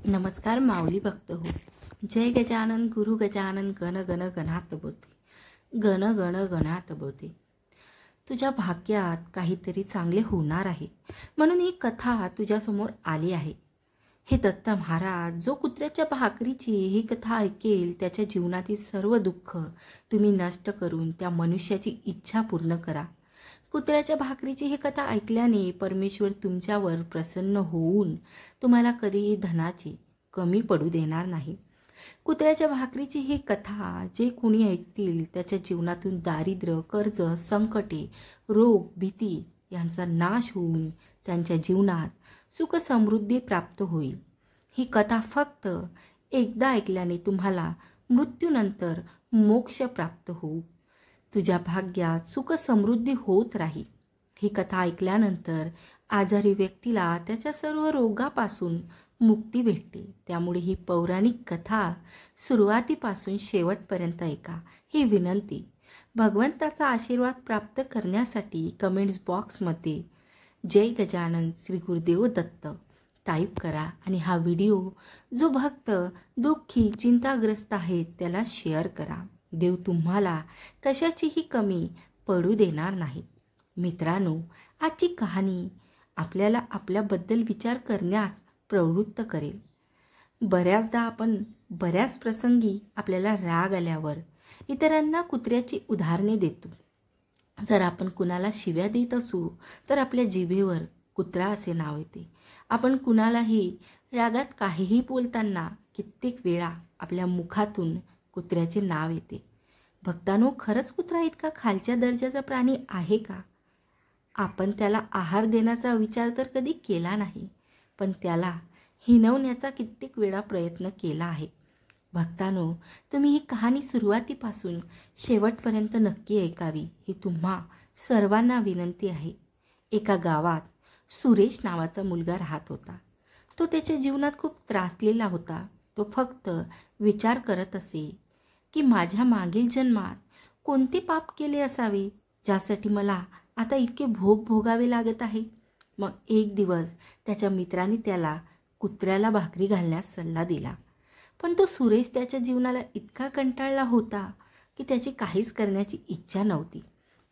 नमस्कार माऊली भक्त हो. जय गजानन गुरु गजानन गण गण गणात बोते, गण गण गणात बोते. तुझ्या भाग्यात काहीतरी चांगले होणार आहे म्हणून ही कथा तुझ्यासमोर आली आहे. हे दत्त महाराज जो कुत्र्याच्या भाकरीची ही कथा ऐकेल त्याच्या जीवनातील सर्व दुःख तुम्ही नष्ट करून त्या मनुष्याची इच्छा पूर्ण करा. कुत्र्याच्या भाकरीची ही कथा ऐकल्याने परमेश्वर तुमच्यावर प्रसन्न होऊन तुम्हाला कधीही धनाची कमी पडू देणार नाही. कुत्र्याच्या भाकरीची ही कथा जे कोणी ऐकतील त्याच्या जीवनातून दारिद्र्य, कर्ज, संकटे, रोग, भीती यांचा नाश होऊन त्यांच्या जीवनात सुख समृद्धी प्राप्त होईल. ही कथा फक्त एकदा ऐकल्याने तुम्हाला मृत्यूनंतर मोक्ष प्राप्त होऊ. तुझ्या भाग्यात सुख समृद्धी होत राहील. ही कथा ऐकल्यानंतर आजारी व्यक्तीला त्याच्या सर्व रोगापासून मुक्ती भेटते. त्यामुळे ही पौराणिक कथा सुरुवातीपासून शेवटपर्यंत ऐका ही विनंती. भगवंताचा आशीर्वाद प्राप्त करण्यासाठी कमेंट्स बॉक्समध्ये जय गजानन श्री गुरुदेव दत्त टाईप करा आणि हा व्हिडिओ जो भक्त दुःखी चिंताग्रस्त आहेत त्याला शेअर करा. देव तुम्हाला कशाचीही कमी पडू देणार नाही. मित्रांनो, आजची कहाणी आपल्याला आपल्याबद्दल विचार करण्यास प्रवृत्त करेल. बऱ्याचदा आपण बऱ्याच प्रसंगी आपल्याला राग आल्यावर इतरांना कुत्र्याची उदाहरणे देतो. जर आपण कुणाला शिव्या देत असू तर आपल्या जिभेवर कुत्रा असे नाव येते. आपण कुणालाही रागात काहीही बोलताना कित्येक वेळा आपल्या मुखातून कुत्र्याचे नाव येते. भक्तांनो, खरंच कुत्रा इतका खालच्या दर्जाचा प्राणी आहे का? आपण त्याला आहार देण्याचा विचार तर कधी केला नाही, पण त्याला हिणवण्याचा कित्येक वेळा प्रयत्न केला आहे. भक्तांनो, तुम्ही ही कहाणी सुरुवातीपासून शेवटपर्यंत नक्की ऐकावी ही तुम्हा सर्वांना विनंती आहे. एका गावात सुरेश नावाचा मुलगा राहत होता. तो त्याच्या जीवनात खूप त्रासलेला होता. तो फक्त विचार करत असे की माझ्या मागील जन्मात कोणते पाप केले असावे ज्यासाठी मला आता इतके भोग भोगावे लागत आहे. मग एक दिवस त्याच्या मित्राने त्याला कुत्र्याला भाकरी घालण्यास सल्ला दिला. पण तो सुरेश त्याच्या जीवनाला इतका कंटाळला होता की त्याची काहीच करण्याची इच्छा नव्हती.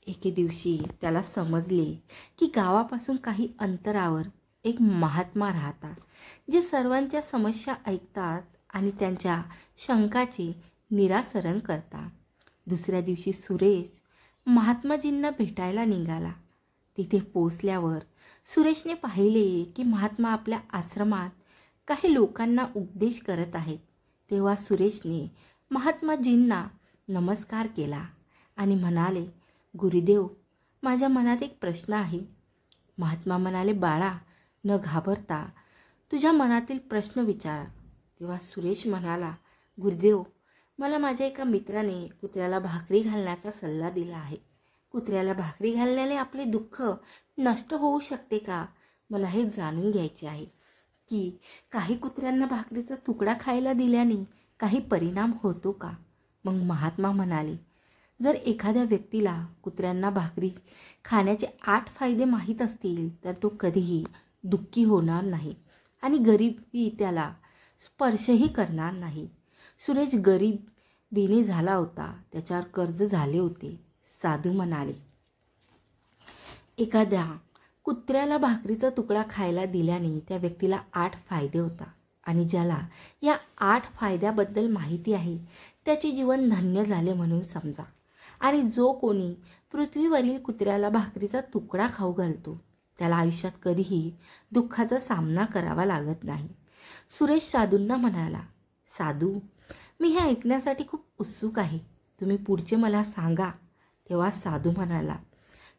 एके दिवशी त्याला समजले की गावापासून काही अंतरावर एक महात्मा राहतात जे सर्वांच्या समस्या ऐकतात आणि त्यांच्या शंकाचे निरासरण करतात. दुसऱ्या दिवशी सुरेश महात्माजींना भेटायला निघाला. तिथे पोचल्यावर सुरेशने पाहिले की महात्मा आपल्या आश्रमात काही लोकांना उपदेश करत आहेत. तेव्हा सुरेशने महात्माजींना नमस्कार केला आणि म्हणाले, गुरुदेव, माझ्या मनात एक प्रश्न आहे. महात्मा म्हणाले, बाळा, न घाबरता तुझ्या मनातील प्रश्न विचार. तेव्हा सुरेश म्हणाला, गुरुदेव, मला माझ्या एका मित्राने कुत्र्याला भाकरी घालण्याचा सल्ला दिला आहे. कुत्र्याला भाकरी घालण्याने आपले दुःख नष्ट होऊ शकते का? मला हे जाणून घ्यायचे आहे की काही कुत्र्यांना भाकरीचा तुकडा खायला दिल्याने काही परिणाम होतो का? मग महात्मा म्हणाले, जर एखाद्या व्यक्तीला कुत्र्यांना भाकरी खाण्याचे 8 फायदे माहीत असतील तर तो कधीही दुःखी होणार नाही आणि गरिबी त्याला स्पर्शही करणार नाही. सुरेश गरिबीने झाला होता. त्याच्यावर कर्ज झाले होते. साधू म्हणाले, एखाद्या कुत्र्याला भाकरीचा तुकडा खायला दिल्याने त्या व्यक्तीला 8 फायदे होतात आणि ज्याला या 8 फायद्याबद्दल माहिती आहे त्याचे जीवन धन्य झाले म्हणून समजा. आणि जो कोणी पृथ्वीवरील कुत्र्याला भाकरीचा तुकडा खाऊ घालतो त्याला आयुष्यात कधीही दुःखाचा सामना करावा लागत नाही. सुरेश साधूंना म्हणाला, साधू, मी हे ऐकण्यासाठी खूप उत्सुक आहे. तुम्ही पुढचे मला सांगा. तेव्हा साधू म्हणाला,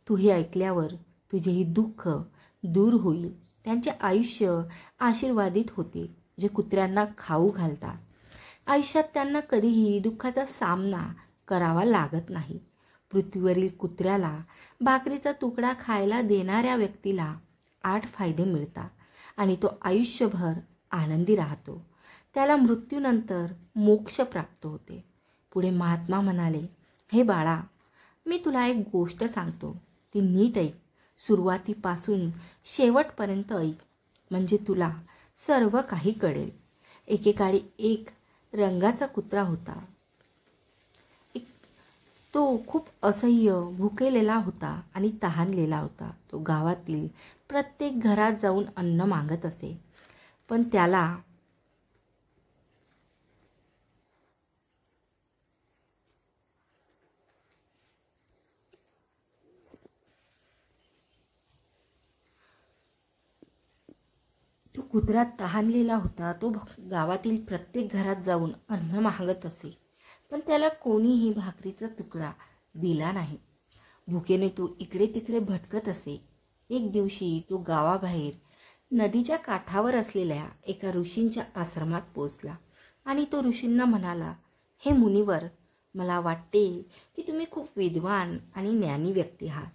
तू हे ऐकल्यावर तुझेही दुःख दूर होईल. त्यांचे आयुष्य आशीर्वादित होते जे कुत्र्यांना खाऊ घालतात. आयुष्यात त्यांना कधीही दुःखाचा सामना करावा लागत नाही. पृथ्वीवरील कुत्र्याला भाकरीचा तुकडा खायला देणाऱ्या व्यक्तीला 8 फायदे मिळतात आणि तो आयुष्यभर आनंदी राहतो. त्याला मृत्यूनंतर मोक्ष प्राप्त होते. पुढे महात्मा म्हणाले, हे बाळा, मी तुला एक गोष्ट सांगतो, ती नीट ऐक. सुरुवातीपासून शेवटपर्यंत ऐक, म्हणजे तुला सर्व काही कळेल. एकेकाळी एक रंगाचा कुत्रा होता. तो खूप असह्य भुकेलेला होता आणि तहानलेला होता. तो गावातील प्रत्येक घरात जाऊन अन्न मागत असे, पण त्याला तो कुत्रा तहानलेला होता. तो गावातील प्रत्येक घरात जाऊन अन्न मागत असे, पण त्याला कोणीही भाकरीचा तुकडा दिला नाही. भुकेने तो इकडे तिकडे भटकत असे. एक दिवशी तो गावाबाहेर नदीच्या काठावर असलेल्या एका ऋषींच्या आश्रमात पोचला आणि तो ऋषींना म्हणाला, हे मुनिवर, मला वाटते की तुम्ही खूप विद्वान आणि ज्ञानी व्यक्ती आहात.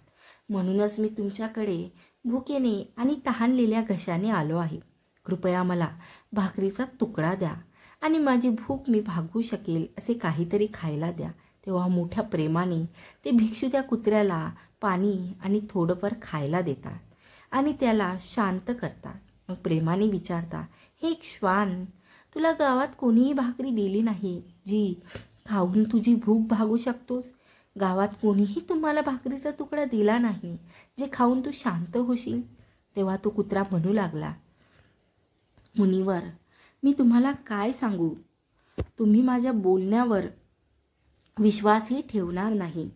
म्हणूनच मी तुमच्याकडे भुकेने आणि तहानलेल्या घशाने आलो आहे. कृपया मला भाकरीचा तुकडा द्या आणि माझी भूक मी भागवू शकेल असे काहीतरी खायला द्या. तेव्हा मोठ्या प्रेमाने ते भिक्षू त्या कुत्र्याला पाणी आणि थोडंफार खायला देतात आणि त्याला शांत करतात. मग प्रेमाने विचारतात, हे श्वान, तुला गावात कोणीही भाकरी दिली नाही जी खाऊन तुझी भूक भागू शकतोस? गावात कोणीही तुम्हाला भाकरीचा तुकडा दिला नाही जे खाऊन तू शांत होशील? तेव्हा तो कुत्रा म्हणू लागला, मुनिवर, मी तुम्हाला काय सांगू? तुम्ही माझ्या बोलण्यावर विश्वासही ठेवणार नाही.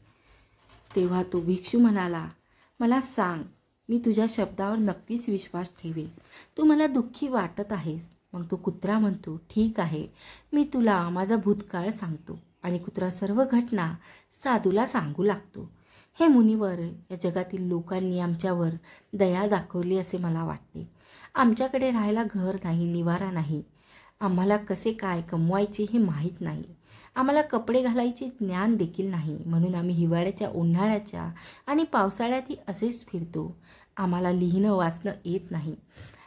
तेव्हा तो भिक्षू म्हणाला, मला सांग, मी तुझ्या शब्दावर नक्कीच विश्वास ठेवेन. तू मला दुःखी वाटत आहेस. मग तो कुत्रा म्हणतो, ठीक आहे, मी तुला माझा भूतकाळ सांगतो. आणि कुत्रा सर्व घटना साधूला सांगू लागतो. हे मुनिवर, या जगातील लोकांनी आमच्यावर दया दाखवली असे मला वाटते. आमच्याकडे राहायला घर नाही, निवारा नाही. आम्हाला कसे काय कमवायचे हे माहीत नाही. आम्हाला कपडे घालायचे ज्ञान देखील नाही. म्हणून आम्ही हिवाळ्याच्या, उन्हाळ्याच्या आणि पावसाळ्यातही असेच फिरतो. आम्हाला लिहिणं वाचणं येत नाही.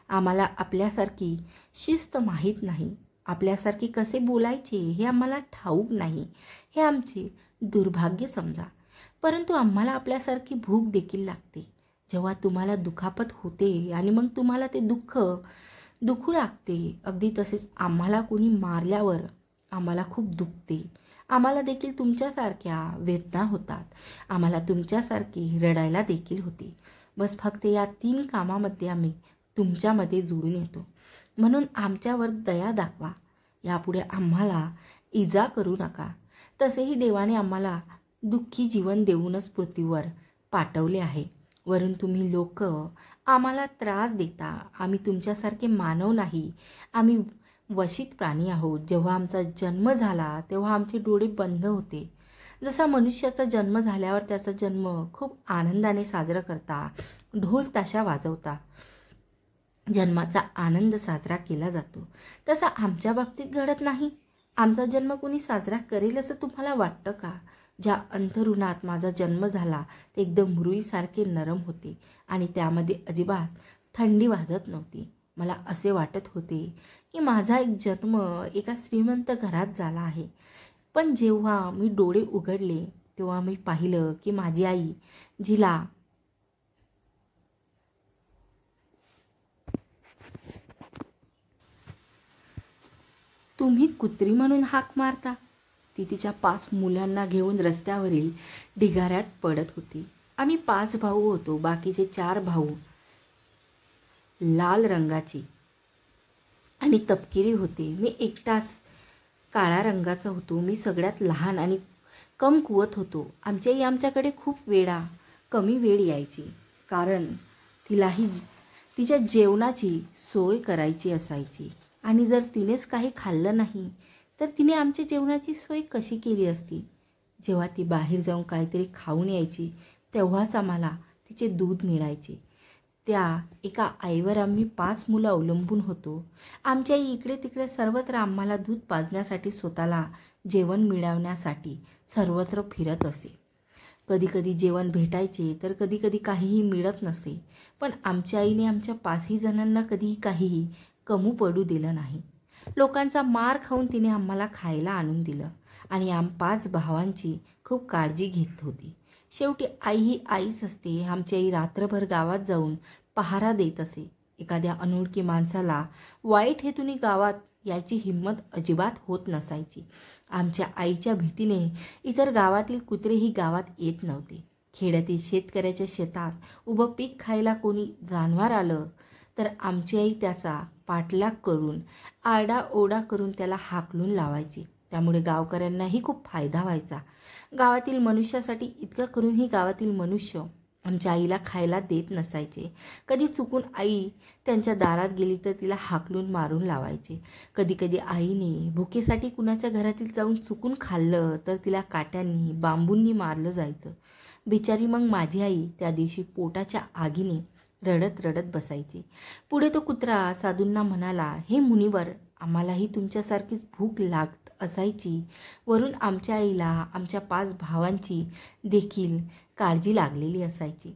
आम्हाला आपल्यासारखी शिस्त माहीत नाही. आपल्यासारखे कसे बोलायचे हे आम्हाला ठाऊक नाही. हे आमचे दुर्भाग्य समजा. परंतु आम्हाला आपल्यासारखी भूक देखील लागते. जेव्हा तुम्हाला दुखापत होते आणि मग तुम्हाला ते दुखू लागते, अगदी तसेच आम्हाला कोणी मारल्यावर आम्हाला खूप दुखते. आम्हाला देखील तुमच्यासारख्या वेदना होतात. आम्हाला तुमच्यासारखी रडायला देखील होते. बस फक्त या 3 कामामध्ये आम्ही तुमच्यामध्ये जुळून येतो. म्हणून आमच्यावर दया दाखवा. यापुढे आम्हाला इजा करू नका. तसेही देवाने आम्हाला दुःखी जीवन देऊनच पृथ्वीवर पाठवले आहे. वरून तुम्ही लोक आम्हाला त्रास देता. आम्ही तुमच्यासारखे मानव नाही. आम्ही वशित प्राणी आहोत. जेव्हा आमचा जन्म झाला तेव्हा आमचे डोळे बंद होते. जसा मनुष्याचा जन्म झाल्यावर त्याचा जन्म खूप आनंदाने साजरा करता, ढोल ताशा वाजवता जन्माचा आनंद साजरा केला जातो, तसा आमच्या बाबतीत घडत नाही. आमचा जन्म कोणी साजरा करेल असं तुम्हाला वाटतं का? ज्या अंथरुणात माझा जन्म झाला ते एकदम मुरुईसारखे नरम होते आणि त्यामध्ये अजिबात थंडी वाजत नव्हती. मला असे वाटत होते की माझा एक जन्म एका श्रीमंत घरात झाला आहे. पण जेव्हा मी डोळे उघडले तेव्हा मी पाहिलं की माझी आई, जिला तुम्ही कुत्री म्हणून हाक मारता, ती तिच्या 5 मुलांना घेऊन रस्त्यावरील ढिगाऱ्यात पडत होती. आम्ही 5 भाऊ होतो. बाकीचे 4 भाऊ लाल रंगाची आणि तपकिरी होते. मी एकटाच काळ्या रंगाचा होतो. मी सगळ्यात लहान आणि कमकुवत होतो. आमची आई आमच्याकडे खूप कमी वेळ यायची, कारण तिलाही तिच्या जेवणाची सोय करायची असायची. आणि जर तिनेच काही खाल्लं नाही तर तिने आमच्या जेवणाची सोय कशी केली असती? जेव्हा ती बाहेर जाऊन काहीतरी खाऊन यायची तेव्हाच आम्हाला तिचे दूध मिळायचे. त्या एका आईवर आम्ही 5 मुलं अवलंबून होतो. आमची आई इकडे तिकडे सर्वत्र आम्हाला दूध पाजण्यासाठी, स्वतःला जेवण मिळवण्यासाठी सर्वत्र फिरत असे. कधी कधी जेवण भेटायचे तर कधी कधी काहीही मिळत नसे. पण आमच्या आईने आमच्या 5ही जणांना कधीही काहीही कमी पडू दिलं नाही. लोकांचा मार खाऊन तिने आम्हाला खायला आणून दिलं आणि 5 भावांची खूप काळजी घेत होती. शेवटी आई ही आईच असते. आमची आई रात्रभर गावात जाऊन पहारा देत असे. एखाद्या अनोळखी माणसाला वाईट हेतूने गावात याची हिंमत अजिबात होत नसायची. आमच्या आईच्या भीतीने इतर गावातील कुत्रेही गावात येत नव्हते. खेड्यातील शेतकऱ्याच्या शेतात उभं पीक खायला कोणी जनावर आलं तर आमची आई त्याचा पाठलाग करून आरडाओरडा करून त्याला हाकलून लावायची. त्यामुळे गावकऱ्यांनाही खूप फायदा व्हायचा. गावातील मनुष्यासाठी इतकं करूनही गावातील मनुष्य आमच्या आईला खायला देत नसायचे. कधी चुकून आई त्यांच्या दारात गेली तर तिला हाकलून मारून लावायचे. कधी कधी आईने भुकेसाठी कुणाच्या घरातील जाऊन चुकून खाल्लं तर तिला काट्यांनी बांबूंनी मारलं जायचं. बिचारी मग माझी आई त्या दिवशी पोटाच्या आगीने रडत रडत बसायची. पुढे तो कुत्रा साधूंना म्हणाला, हे मुनिवर, आम्हालाही तुमच्यासारखीच भूक लागत असायची. वरून आमच्या आईला आमच्या 5 भावांची देखील काळजी लागलेली असायची.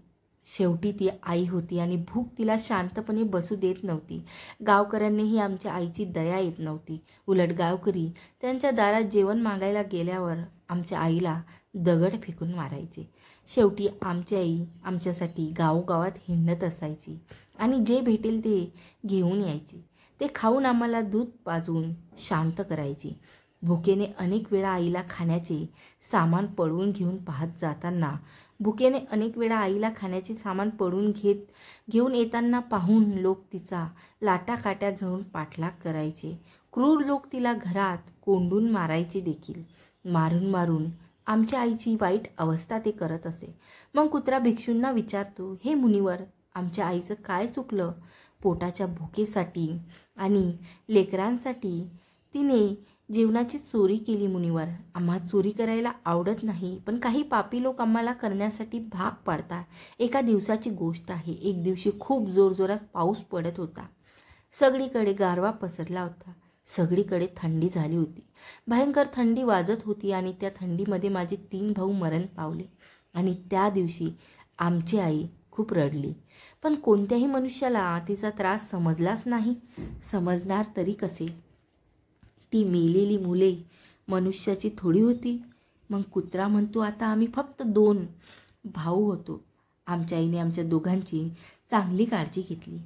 शेवटी ती आई होती आणि भूक तिला शांतपणे बसू देत नव्हती. गावकऱ्यांनीही आमच्या आईची दया येत नव्हती. उलट गावकरी त्यांच्या दारात जेवण मागायला गेल्यावर आमच्या आईला दगड फेकून मारायचे. शेवटी आमची आई आमच्यासाठी गावोगावात हिंडत असायची आणि जे भेटेल ते घेऊन यायची. ते खाऊन आम्हाला दूध पाजवून शांत करायची. भुकेने अनेक वेळा आईला खाण्याचे सामान पळवून घेऊन पाहत जाताना भुकेने अनेक वेळा आईला खाण्याचे सामान पळवून घेऊन येताना पाहून लोक तिचा लाटाकाट्या घेऊन पाठलाग करायचे. क्रूर लोक तिला घरात कोंडून मारायचे देखील. मारून मारून आमच्या आईची वाईट अवस्था ते करत असे. मग कुत्रा भिक्षूंना विचारतो, हे मुनिवर, आमच्या आईचं काय चुकलं? पोटाच्या भुकेसाठी आणि लेकरांसाठी तिने जेवणाची चोरी केली मुनिवर. आम्हाला चोरी करायला आवडत नाही, पण काही पापी लोक आम्हाला करण्यासाठी भाग पाडतात. एका दिवसाची गोष्ट आहे. एक दिवशी खूप जोरजोरात पाऊस पडत होता. सगळीकडे गारवा पसरला होता. सगळीकडे थंडी झाली होती. भयंकर थंडी वाजत होती आणि त्या थंडीमध्ये माझे 3 भाऊ मरण पावले. आणि त्या दिवशी आमची आई खूप रडली. पण कोणत्याही मनुष्याला तिचा त्रास समजलाच नाही. समजणार तरी कसे? ती मेलेली मुले मनुष्याची थोडी होती. मग कुत्रा म्हणतो, आता आम्ही फक्त 2 भाऊ होतो. आमच्या आईने आमच्या दोघांची चांगली काळजी घेतली.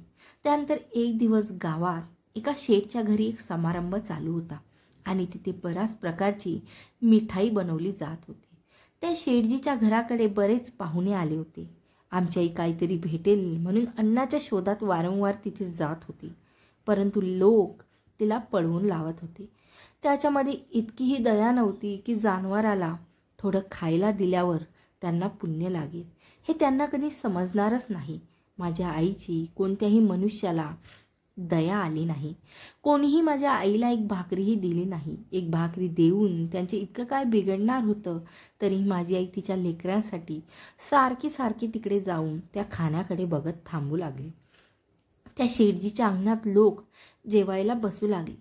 त्यानंतर एक दिवस गावात एका शेठच्या घरी एक समारंभ चालू होता आणि तिथे बऱ्याच प्रकारची मिठाई बनवली जात होती. त्या शेठजीच्या घराकडे बरेच पाहुणे आले होते. आमची आई काहीतरी भेटेल म्हणून अन्नाच्या शोधात वारंवार तिथे जात होती. परंतु लोक तिला पळवून लावत होते. त्याच्यामध्ये इतकीही दया नव्हती की जनावराला थोडं खायला दिल्यावर त्यांना पुण्य लागेल. हे त्यांना कधी समजणारच नाही. माझ्या आईची कोणत्याही मनुष्याला दया आली नाही. कोणीही माझ्या आईला एक भाकरीही दिली नाही. एक भाकरी देऊन त्यांचे इतकं काय बिघडणार होतं? तरीही माझी आई तिच्या लेकरांसाठी सारखी तिकडे जाऊन त्या खाण्याकडे बघत थांबू लागली. त्या शेठजीच्या अंगणात लोक जेवायला बसू लागले.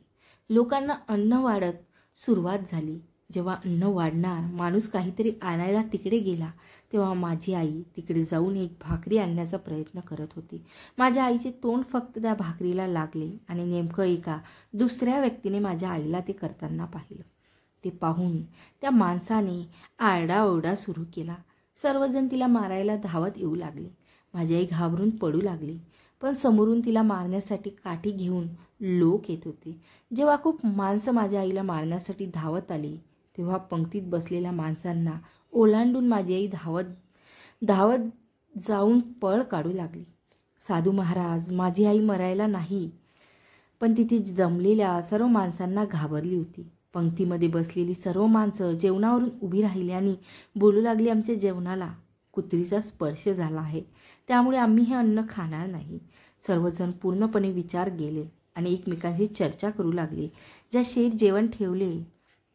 लोकांना अन्न वाढत सुरुवात झाली. जेव्हा अन्न वाढणार, माणूस काहीतरी आणायला तिकडे गेला, तेव्हा माझी आई तिकडे जाऊन एक भाकरी आणण्याचा प्रयत्न करत होती. माझ्या आईचे तोंड फक्त त्या भाकरीला लागले आणि नेमकं एका दुसऱ्या व्यक्तीने माझ्या आईला ते करताना पाहिलं. ते पाहून त्या माणसाने आरडाओरडा सुरू केला. सर्वजण तिला मारायला धावत येऊ लागले. माझी आई घाबरून पडू लागली. पण समोरून तिला मारण्यासाठी काठी घेऊन लोक येत होते. जेव्हा खूप माणसं माझ्या आईला मारण्यासाठी धावत आली, तेव्हा पंक्तीत बसलेल्या माणसांना ओलांडून माझी आई धावत जाऊन पळ काढू लागली. साधू महाराज, माझी आई मरायला नाही, पण तिथे जमलेल्या सर्व माणसांना घाबरली होती. पंक्तीमध्ये बसलेली सर्व माणसं जेवणावरून उभी राहिली आणि बोलू लागली, आमच्या जेवणाला कुत्रीचा स्पर्श झाला आहे, त्यामुळे आम्ही हे अन्न खाणार नाही. सर्वजण पूर्णपणे विचार गेले आणि एकमेकांशी चर्चा करू लागले. ज्या शेठ जेवण ठेवले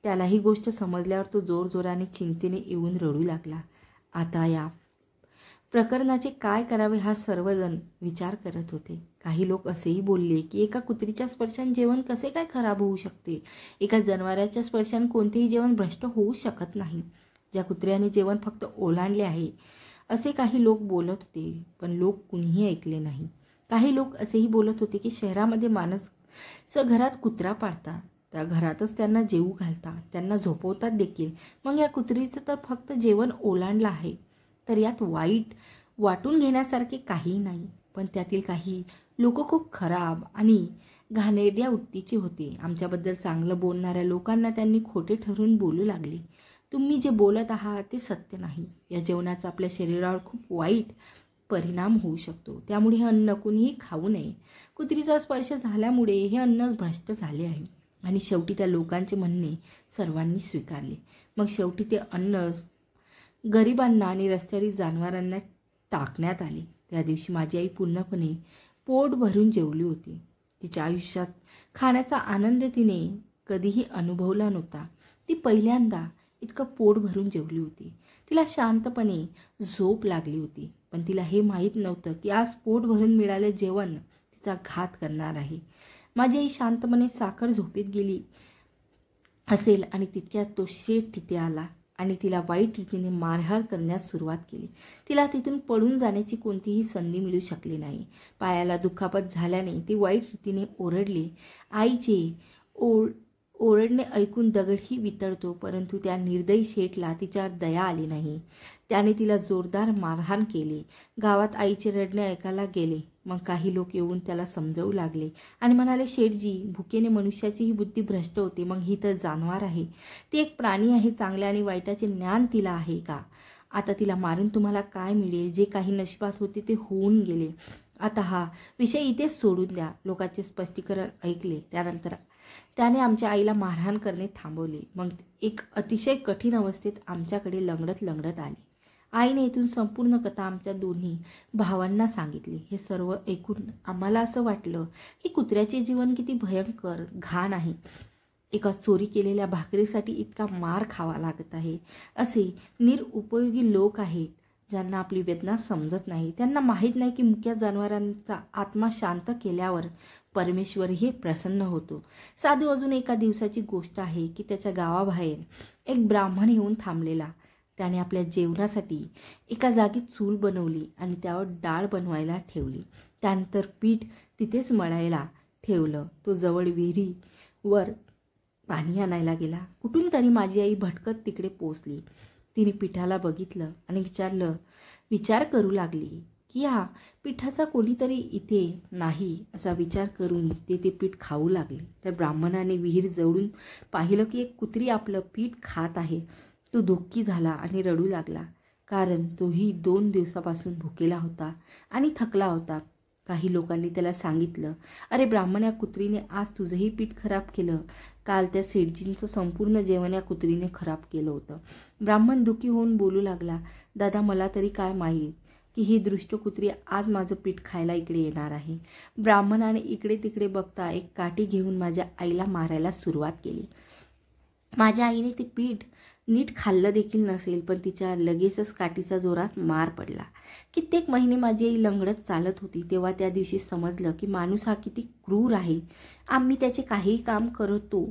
त्याला ही गोष्ट समजल्यावर तो जोरजोराने चिंतेने येऊन रडू लागला. आता या प्रकरणाचे काय करावे हा सर्वजण विचार करत होते. काही लोक असेही बोलले की एका कुत्रीच्या स्पर्शाने जेवण कसे काय खराब होऊ शकते? एका जनावराच्या स्पर्शाने कोणतेही जेवण भ्रष्ट होऊ शकत नाही. ज्या कुत्र्याने जेवण फक्त ओलांडले आहे असे काही लोक बोलत होते, पण लोक कुणीही ऐकले नाही. काही लोक असेही बोलत होते की शहरामध्ये माणसं घरात कुत्रा पाळतात, त्या घरातच त्यांना जेवू घालतात, त्यांना झोपवतात देखील. मग या कुत्रीचं तर फक्त जेवण ओलांडलं आहे, तर यात वाईट वाटून घेण्यासारखे काहीही नाही. पण त्यातील काही लोक खूप खराब आणि घाणेरड्या वृत्तीचे होते. आमच्याबद्दल चांगलं बोलणाऱ्या लोकांना त्यांनी खोटे ठरवून बोलू लागले. तुम्ही जे बोलत आहात ते सत्य नाही. या जेवणाचा आपल्या शरीरावर खूप वाईट परिणाम होऊ शकतो. त्यामुळे हे अन्न कुणीही खाऊ नये. कुत्रीचा स्पर्श झाल्यामुळे हे अन्न भ्रष्ट झाले आहे. आणि शेवटी त्या लोकांचे म्हणणे सर्वांनी स्वीकारले. मग शेवटी ते अन्न गरिबांना आणि रस्त्यावरील जनावरांना टाकण्यात आले. त्या दिवशी माझी आई पूर्णपणे पोट भरून जेवली होती. तिच्या आयुष्यात खाण्याचा आनंद तिने कधीही अनुभवला नव्हता. ती पहिल्यांदा इतकं पोट भरून जेवली होती. तिला शांतपणे झोप लागली होती, पण तिला हे माहीत नव्हतं की आज पोट भरून मिळाले जेवण तिचा घात करणार आहे. माझी आई शांतपणे साखर झोपेत गेली असेल आणि तितक्यात तो शेठ तिथे आला आणि तिला वाईट रीतीने मारहाण करण्यास सुरुवात केली. तिला तिथून पळून जाण्याची कोणतीही संधी मिळू शकली नाही. पायाला दुखापत झाल्याने ती वाईट रीतीने ओरडली. आईचे ओरडणे ऐकून दगडही वितळतो, परंतु त्या निर्दयी शेठला तिच्यावर दया आली नाही. त्याने तिला जोरदार मारहाण केली. गावात आईचे रडणे ऐकायला गेले. मग काही लोक येऊन त्याला समजावू लागले आणि म्हणाले, शेठजी, भुकेने मनुष्याची ही बुद्धी भ्रष्ट होते. मग ही तर जानवर आहे. ती एक प्राणी आहे. चांगल्या आणि वाईटाचे ज्ञान तिला आहे का? आता तिला मारून तुम्हाला काय मिळेल? जे काही नशिबात होते ते होऊन गेले. आता हा विषय इथेच सोडून द्या. लोकांचे स्पष्टीकरण ऐकले. त्यानंतर त्याने आमच्या आईला मारहाण करणे थांबवले. मग एक अतिशय कठीण अवस्थेत आमच्याकडे लंगडत आली. आईने इथून संपूर्ण कथा आमच्या दोन्ही भावांना सांगितली. हे सर्व ऐकून आम्हाला असं वाटलं की कुत्र्याचे जीवन किती भयंकर घाण आहे. एका चोरी केलेल्या भाकरीसाठी इतका मार खावा लागत आहे. असे निरुपयोगी लोक आहेत ज्यांना आपली वेदना समजत नाही. त्यांना माहीत नाही की मुक्या जनावरांचा आत्मा शांत केल्यावर परमेश्वरही प्रसन्न होतो. साधू अजून एका दिवसाची गोष्ट आहे की त्याच्या गावाबाहेर एक ब्राह्मण येऊन थांबलेला. त्याने आपल्या जेवणासाठी एका जागी चूल बनवली आणि त्यावर डाळ बनवायला ठेवली. त्यानंतर पीठ तिथेच मळायला ठेवलं. तो जवळ विहिरीवर पाणी आणायला गेला. कुठून तरी माझी आई भटकत तिकडे पोचली. तिने पिठाला बघितलं आणि विचार करू लागली की या पिठाचा कोणीतरी इथे नाही. असा विचार करून ते पीठ खाऊ लागले. तर ब्राह्मणाने विहीर जवळून पाहिलं की एक कुत्री आपलं पीठ खात आहे. तो दुःखी झाला आणि रडू लागला, कारण तोही 2 दिवसापासून भुकेला होता आणि थकला होता. काही लोकांनी त्याला सांगितलं, अरे ब्राह्मण, या कुत्रीने आज तुझंही पीठ खराब केलं. काल त्या सेठजींचं संपूर्ण जेवण या कुत्रीने खराब केलं होतं. ब्राह्मण दुःखी होऊन बोलू लागला, दादा, मला तरी काय माहीत की ही दृष्ट कुत्री आज माझं पीठ खायला इकडे येणार आहे. ब्राह्मणाने इकडे तिकडे बघता एक काठी घेऊन माझ्या आईला मारायला सुरुवात केली. माझ्या आईने ते पीठ नीट खाल्लं देखील नसेल, पण तिच्या लगेचच काठीचा जोरात मार पडला. कित्येक महिने माझी आई लंगडत चालत होती. तेव्हा त्या दिवशी समजलं की माणूस हा किती क्रूर आहे. आम्ही त्याचे काहीही काम करतो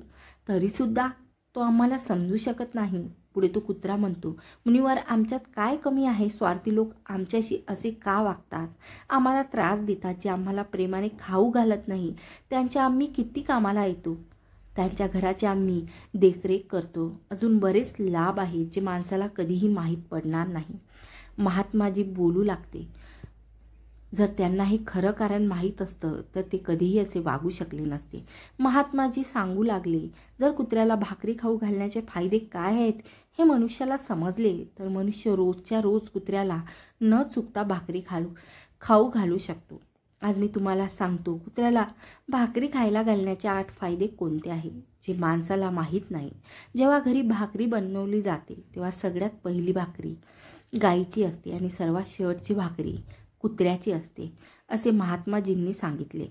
तरीसुद्धा तो आम्हाला समजू शकत नाही. पुढे तो कुत्रा म्हणतो, मुनिवर, आमच्यात काय कमी आहे? स्वार्थी लोक आमच्याशी असे का वागतात? आम्हाला त्रास देतात. जे आम्हाला प्रेमाने खाऊ घालत नाही त्यांच्या आम्ही किती कामाला येतो. त्यांच्या घराची आम्ही देखरेख करतो. अजून बरेच लाभ आहेत जे माणसाला कधीही माहीत पडणार नाही. महात्माजी बोलू लागते. जर त्यांना हे खरं कारण माहीत असतं तर ते कधीही असे वागू शकले नसते. महात्माजी सांगू लागले, जर कुत्र्याला भाकरी खाऊ घालण्याचे फायदे काय आहेत हे मनुष्याला समजले तर मनुष्य रोजच्या रोज कुत्र्याला न चुकता भाकरी खाऊ घालू शकतो. आज मी तुम्हाला सांगतो, कुत्र्याला भाकरी खायला घालण्याचे 8 फायदे कोणते आहेत जे माणसाला माहीत नाही. जेव्हा घरी भाकरी बनवली जाते तेव्हा सगळ्यात पहिली भाकरी गाईची असते आणि सर्वात शेवटची भाकरी कुत्र्याची असते, असे महात्माजींनी सांगितले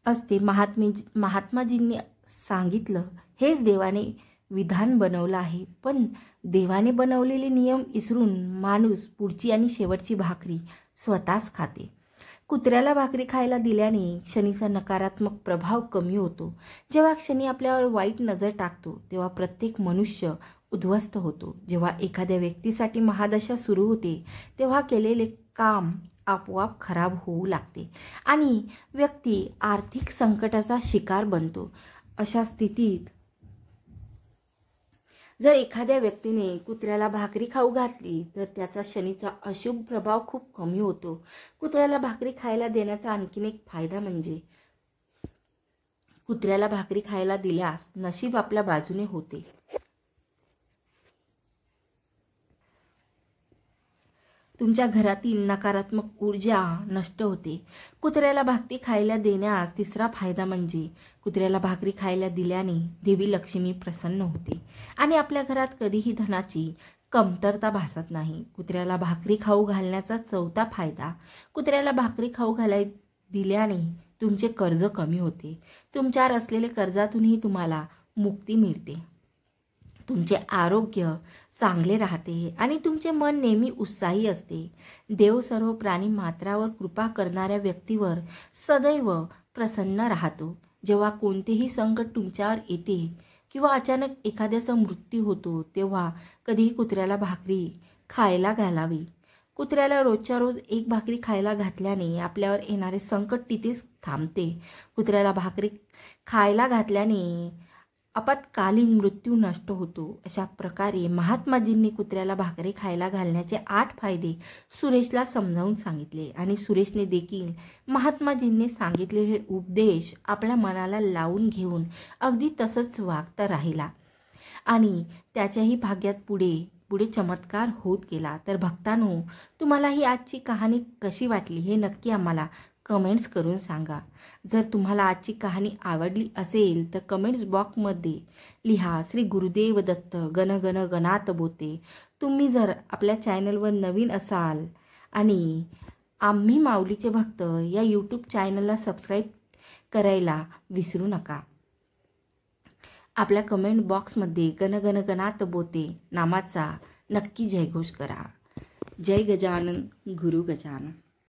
असते. महात्माजींनी सांगितलं, हेच देवाने विधान बनवलं आहे. पण देवाने बनवलेले नियम विसरून माणूस पुढची आणि शेवटची भाकरी स्वतःच खाते. कुत्र्याला भाकरी खायला दिल्याने क्षणीचा नकारात्मक प्रभाव कमी होतो. जेव्हा क्षणी आपल्यावर वाईट नजर टाकतो तेव्हा प्रत्येक मनुष्य उद्ध्वस्त होतो. जेव्हा एखाद्या व्यक्तीसाठी महादशा सुरू होते तेव्हा केलेले काम आपोआप खराब होऊ लागते आणि व्यक्ती आर्थिक संकटाचा शिकार बनतो. अशा स्थितीत जर एखाद्या व्यक्तीने कुत्र्याला भाकरी खाऊ घातली तर त्याचा शनीचा अशुभ प्रभाव खूप कमी होतो. कुत्र्याला भाकरी खायला देण्याचा आणखीन एक फायदा म्हणजे कुत्र्याला भाकरी खायला दिल्यास नशीब आपल्या बाजूने होते. तुमच्या घरातील नकारात्मक ऊर्जा नष्ट होते. कुत्र्याला भाकरी खायला देण्यास तिसरा फायदा म्हणजे कुत्र्याला भाकरी खायला दिल्याने देवी लक्ष्मी प्रसन्न होते आणि आपल्या घरात कधीही धनाची कमतरता भासत नाही. कुत्र्याला भाकरी खाऊ घालण्याचा चौथा फायदा, कुत्र्याला भाकरी खाऊ घालाय दिल्याने तुमचे कर्ज कमी होते. तुमच्यावर असलेले कर्जातूनही तुम्हाला मुक्ती मिळते. तुमचे आरोग्य चांगले राहते आणि तुमचे मन नेहमी उत्साही असते. देव सर्व प्राणी मात्रावर कृपा करणाऱ्या व्यक्तीवर सदैव प्रसन्न राहतो. जेव्हा कोणतेही संकट तुमच्यावर येते किंवा अचानक एखाद्याचा मृत्यू होतो तेव्हा कधीही कुत्र्याला भाकरी खायला घालावी. कुत्र्याला रोजच्या रोज एक भाकरी खायला घातल्याने आपल्यावर येणारे संकट तिथेच थांबते. कुत्र्याला भाकरी खायला घातल्याने आपत्कालीन मृत्यू नष्ट होतो. अशा प्रकारे महात्माजींनी कुत्र्याला भाकरी खायला घालण्याचे 8 फायदे सुरेशला समजावून सांगितले आणि सुरेशने देखील महात्माजींनी सांगितलेले उपदेश आपल्या मनाला लावून घेऊन अगदी तसंच वागता राहिला आणि त्याच्याही भाग्यात पुढे पुढे चमत्कार होत गेला. तर भक्तांनो, तुम्हाला ही आजची कहाणी कशी वाटली हे नक्की आम्हाला कमेंट्स करून सांगा. जर तुम्हाला आजची कहाणी आवडली असेल तर कमेंट्स बॉक्समध्ये लिहा श्री गुरुदेव दत्त गण गण गणात बोते. तुम्ही जर आपल्या चॅनलवर नवीन असाल आणि आम्ही माऊलीचे भक्त या यूट्यूब चॅनलला सबस्क्राईब करायला विसरू नका. आपल्या कमेंट बॉक्समध्ये गण गण गणात बोते नामाचा नक्की जयघोष करा. जय गजानन गुरु गजानन.